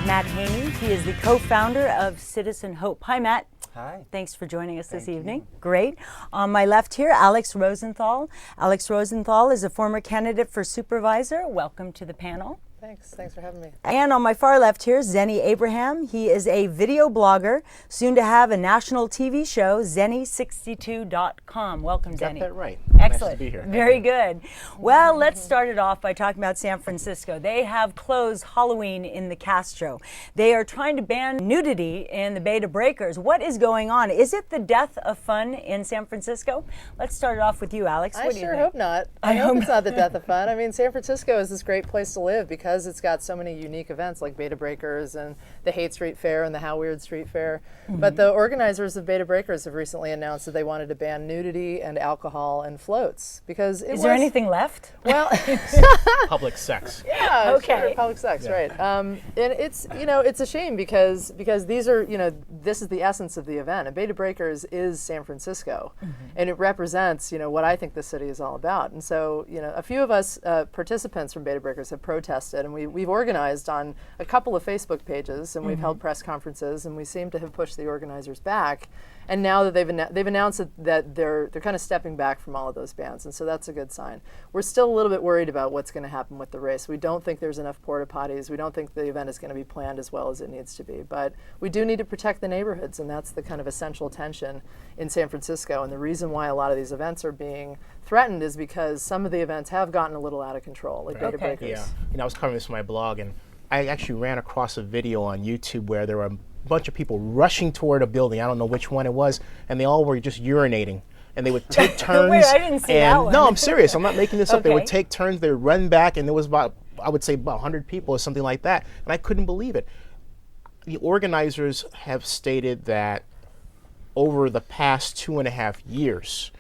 have Matt Haney. He is the co-founder of Citizen Hope. Hi, Matt. Hi. Thanks for joining us this evening. You. Great. On my left here, Alex Rosenthal. Alex Rosenthal is a former candidate for supervisor. Welcome to the panel. Thanks for having me. And on my far left here, Zenny Abraham. He is a video blogger, soon to have a national TV show, Zenny62.com. Welcome, Zenny. Got that right. Excellent. Nice to be here. Very good. Well, let's start it off by talking about San Francisco. They have closed Halloween in the Castro. They are trying to ban nudity in the Beta Breakers. What is going on? Is it the death of fun in San Francisco? Let's start it off with you, Alex. I What do you sure think? hope not. I hope it's not the death of fun. I mean, San Francisco is this great place to live because it's got so many unique events like Beta Breakers and the Hate Street Fair and the How Weird Street Fair. But the organizers of Beta Breakers have recently announced that they wanted to ban nudity and alcohol and floats because Is there anything left? Well, Public sex. yeah, Okay. sure, public sex, right? And it's it's a shame because these are this is the essence of the event. And Beta Breakers is San Francisco, and it represents what I think the city is all about. And so a few of us participants from Beta Breakers have protested, and we've organized on a couple of Facebook pages, and we've held press conferences, and we seem to have pushed the organizers back. And now that they've announced that they're kind of stepping back from all of those bans, and so that's a good sign. We're still a little bit worried about what's going to happen with the race. We don't think there's enough porta potties. We don't think the event is going to be planned as well as it needs to be. But we do need to protect the neighborhoods, and that's the kind of essential tension in San Francisco. And the reason why a lot of these events are being threatened is because some of the events have gotten a little out of control, like Beta Breakers. Yeah. I was covering this for my blog, and I actually ran across a video on YouTube where there were a bunch of people rushing toward a building. I don't know which one it was, and they all were just urinating. And they would take turns. Wait, I didn't see that one. No, I'm serious. I'm not making this up. They would Okay. take turns. They would run back, and there was about 100 people or something like that. And I couldn't believe it. The organizers have stated that over the past 2.5 years,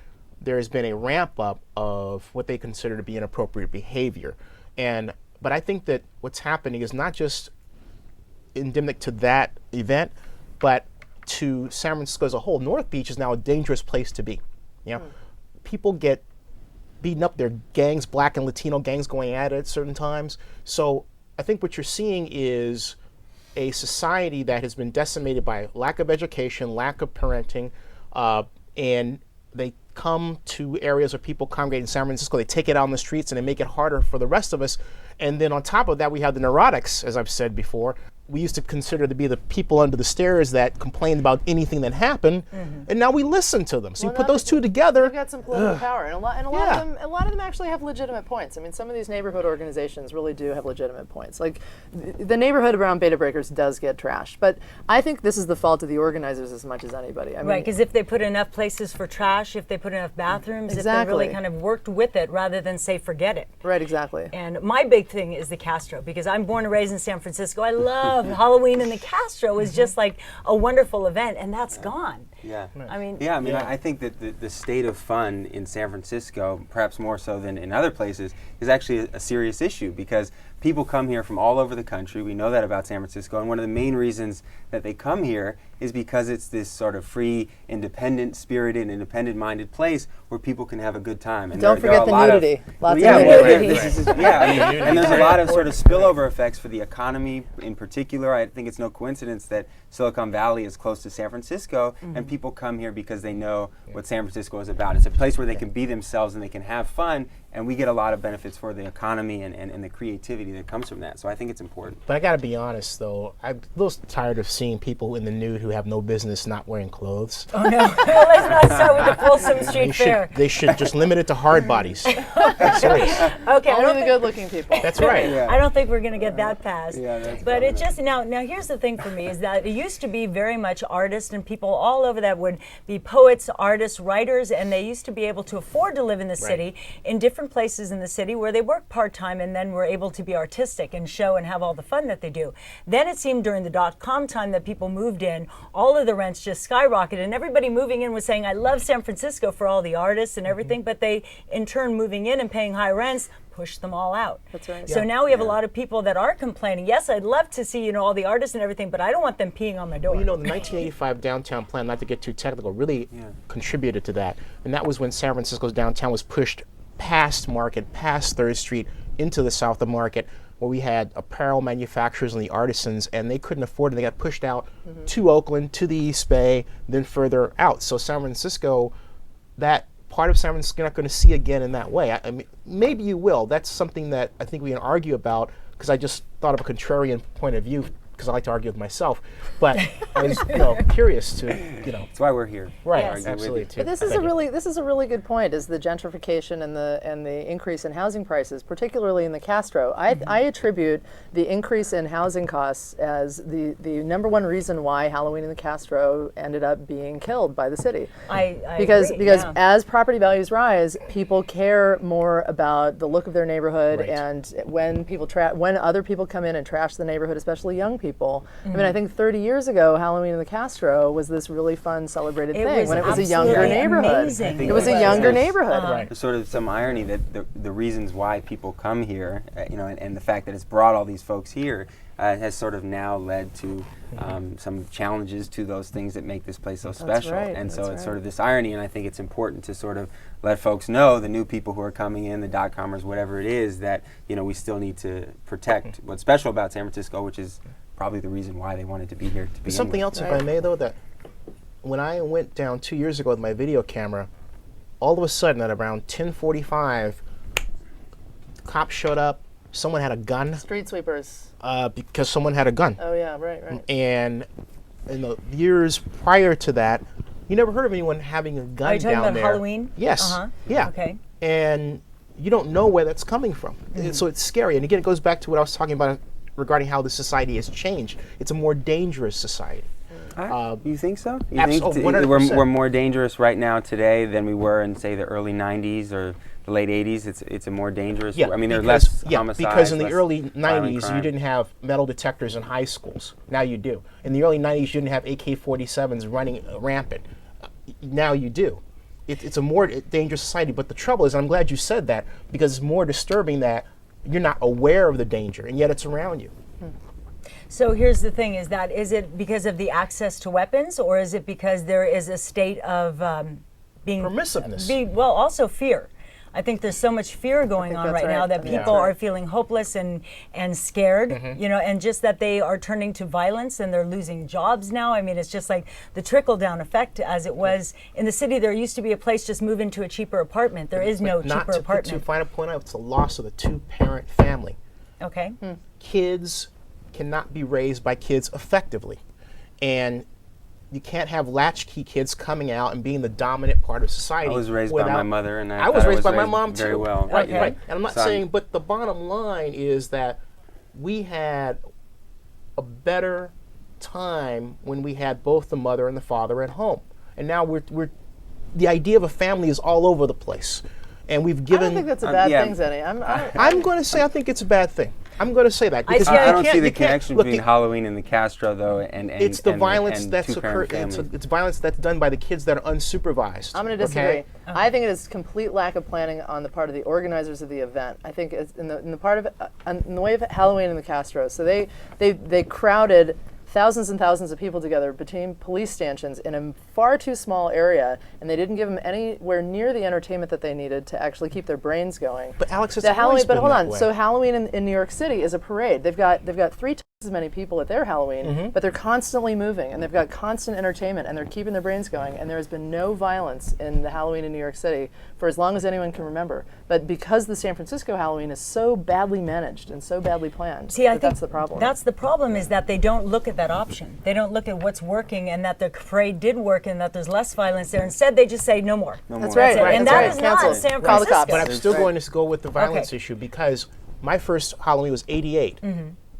there has been a ramp up of what they consider to be inappropriate behavior. But I think that what's happening is not just endemic to that event, but to San Francisco as a whole. North Beach is now a dangerous place to be. People get beaten up. There are gangs, Black and Latino gangs going at it at certain times. So I think what you're seeing is a society that has been decimated by lack of education, lack of parenting, and they come to areas where people congregate in San Francisco, they take it out on the streets and they make it harder for the rest of us. And then on top of that, we have the neurotics, as I've said before. We used to consider to be the people under the stairs that complained about anything that happened, and now we listen to them. So you put those two together. They've got some political power, and a lot of them actually have legitimate points. I mean, some of these neighborhood organizations really do have legitimate points. Like the neighborhood around Beta Breakers does get trashed, but I think this is the fault of the organizers as much as anybody. I mean, Right, because if they put enough places for trash, if they put enough bathrooms, if they really kind of worked with it rather than say forget it. Right, exactly. And my big thing is the Castro, because I'm born and raised in San Francisco. I love Halloween, and the Castro is just like a wonderful event, and that's gone. Yeah. I mean, I think that the state of fun in San Francisco, perhaps more so than in other places, is actually a serious issue because people come here from all over the country. We know that about San Francisco, and one of the main reasons that they come here is because it's this sort of free, independent-spirited, independent-minded place where people can have a good time. And don't forget the nudity. Lots of nudity. And there's a lot of sort of spillover effects for the economy in particular. I think it's no coincidence that Silicon Valley is close to San Francisco, and people come here because they know what San Francisco is about. It's a place where they can be themselves and they can have fun, and we get a lot of benefits for the economy and the creativity that comes from that. So I think it's important. But I got to be honest, though, I'm a little tired of seeing people in the nude who have no business not wearing clothes. Oh no! Well, let's not start with the Folsom Street Fair. They should just limit it to hard bodies. Serious. Okay, Only the good-looking people. That's right. I don't think we're going to get that fast. That's But it just now here's the thing for me is that it used to be very much artists and people all over that would be poets, artists, writers, and they used to be able to afford to live in the city in different places in the city where they work part-time and then were able to be artistic and show and have all the fun that they do. Then it seemed during the dot-com time that people moved in, all of the rents just skyrocketed, and everybody moving in was saying, I love San Francisco for all the artists and everything, but they, in turn, moving in and paying high rents, pushed them all out. That's right. So now we have a lot of people that are complaining, yes, I'd love to see, all the artists and everything, but I don't want them peeing on my door. Well, the 1985 downtown plan, not to get too technical, really contributed to that. And that was when San Francisco's downtown was pushed past Market, past 3rd Street, into the south of Market. where we had apparel manufacturers and the artisans, and they couldn't afford it. They got pushed out to Oakland, to the East Bay, then further out. So San Francisco, that part of San Francisco, you're not going to see again in that way. I mean, maybe you will. That's something that I think we can argue about, because I just thought of a contrarian point of view, because I like to argue with myself. But I was, curious to, That's why we're here. Right, Yes. absolutely. But this is a really good point, is the gentrification and the increase in housing prices, particularly in the Castro. I attribute the increase in housing costs as the number one reason why Halloween in the Castro ended up being killed by the city. Because as property values rise, people care more about the look of their neighborhood, Right. and when when other people come in and trash the neighborhood, especially young people. I mean, I think 30 years ago, Halloween in the Castro was this really fun, celebrated thing when it was a younger absolutely neighborhood. amazing. It was a younger neighborhood. Right. There's sort of some irony that the reasons why people come here, and the fact that it's brought all these folks here, has sort of now led to some challenges to those things that make this place so special. right, And so that's it's right. sort of this irony, and I think it's important to sort of let folks know, the new people who are coming in, the dot-commers, whatever it is, that we still need to protect what's special about San Francisco, which is probably the reason why they wanted to be here to begin Something with. else, if I may, though, that when I went down 2 years ago with my video camera, all of a sudden at around 10:45, cops showed up. Someone had a gun Street sweepers. because someone had a gun. Oh yeah, right. And in the years prior to that, you never heard of anyone having a gun Are you talking down about there. Halloween? Yes. Uh-huh. Yeah. Okay. And you don't know where that's coming from. And so it's scary. And again, it goes back to what I was talking about regarding how the society has changed. It's a more dangerous society. You think so? You Abs- think oh, 100%. we're more dangerous right now today than we were in, say, the early 90s or the late 80s? It's a more dangerous... I mean, there are less homicides, because in the less early violent 90s, you crime. didn't have metal detectors in high schools. Now you do. In the early 90s, you didn't have AK-47s running rampant. Now you do. It's a more dangerous society. But the trouble is, and I'm glad you said that, because it's more disturbing that you're not aware of the danger, and yet it's around you. So here's the thing: is it because of the access to weapons, or is it because there is a state of being Permissiveness. Also fear. I think there's so much fear going on that's right now right. that Yeah. people are feeling hopeless and scared, Mm-hmm. and just that they are turning to violence and they're losing jobs now. I mean, it's just like the trickle-down effect as it was in the city. There used to be a place, just move into a cheaper apartment. There is no Not cheaper to apartment. find a point out, it's the loss of the two-parent family. Okay. Kids cannot be raised by kids effectively. And you can't have latchkey kids coming out and being the dominant part of society. I was raised by my mother, and I was raised by my mom very too. well. Right, Okay. right. And I'm not So saying, but the bottom line is that we had a better time when we had both the mother and the father at home. And now we're the idea of a family is all over the place. And we've I given... don't think that's a bad yeah. thing, Zenny. I'm going to say I think it's a bad thing. I'm going to say that. Because see- you I don't can't- see the you can't- connection look, between Halloween and the Castro, though, and it's the violence and that's two-parent occurred. families. It's violence that's done by the kids that are unsupervised. I'm going to disagree. okay? I think it is complete lack of planning on the part of the organizers of the event. I think it's in the way of Halloween in the Castro. So they crowded thousands and thousands of people together between police stanchions in a far too small area, and they didn't give them anywhere near the entertainment that they needed to actually keep their brains going. But Alex, it's The Halloween, always but been hold that on. way. So Halloween in New York City is a parade. They've got 3 times as many people at their Halloween, Mm-hmm. but they're constantly moving, and they've got constant entertainment, and they're keeping their brains going. And there has been no violence in the Halloween in New York City for as long as anyone can remember. But because the San Francisco Halloween is so badly managed and so badly planned, See, I think that's the problem. That's the problem, is that they don't look at that option. They don't look at what's working and that the parade did work and that there's less violence there. Instead, they just say no more. That's right. it. And that's that right. is not Cancel. San Call the Francisco. cops. But I'm still Right. going to go with the violence Okay. issue, because my first Halloween was '88,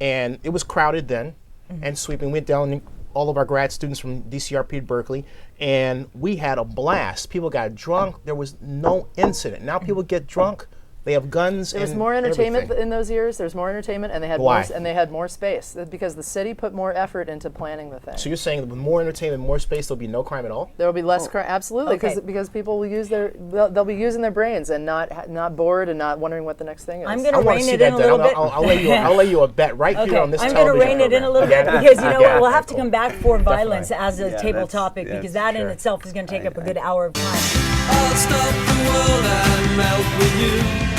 and it was crowded then, and sweeping. We went down, all of our grad students from DCRP at Berkeley, and we had a blast. People got drunk. There was no incident. Now people get drunk. They have guns. There was and more entertainment everything. in those years. There's more entertainment, and they had Why? more space because the city put more effort into planning the thing. So you're saying that with more entertainment, more space, there'll be no crime at all? There will be less crime, absolutely, Okay. because people will use they'll be using their brains and not bored and not wondering what the next thing is. I'm going I to want rein to see it in that. a little Then. bit. I'll lay you a bet right Okay, here on this I'm going to television rein it in a little bit program. because you know Yeah. what, we'll have to come back for violence Definitely. as a table topic, because that in sure. itself is going to take up a good hour of time. I'll stop the world and melt with you.